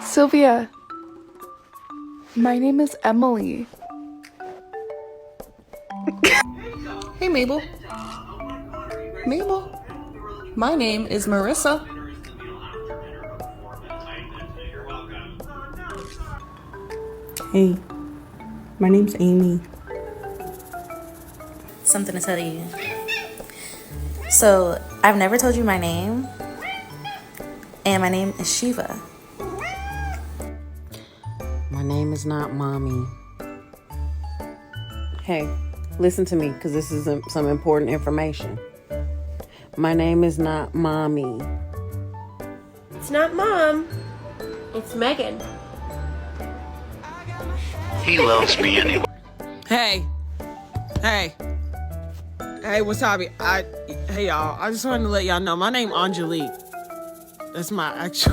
Sylvia, my name is Emily. Hey, Mabel. Mabel, my name is Marissa. Hey, my name's Amy. Something to tell you. So, I've never told you my name, and my name is Shiva. My name is not Mommy. Hey, listen to me, because this is some important information. My name is not Mommy. It's not Mom. It's Megan. He loves me anyway. Hey, Wasabi. Hey y'all. I just wanted to let y'all know my name Angelique. That's my actual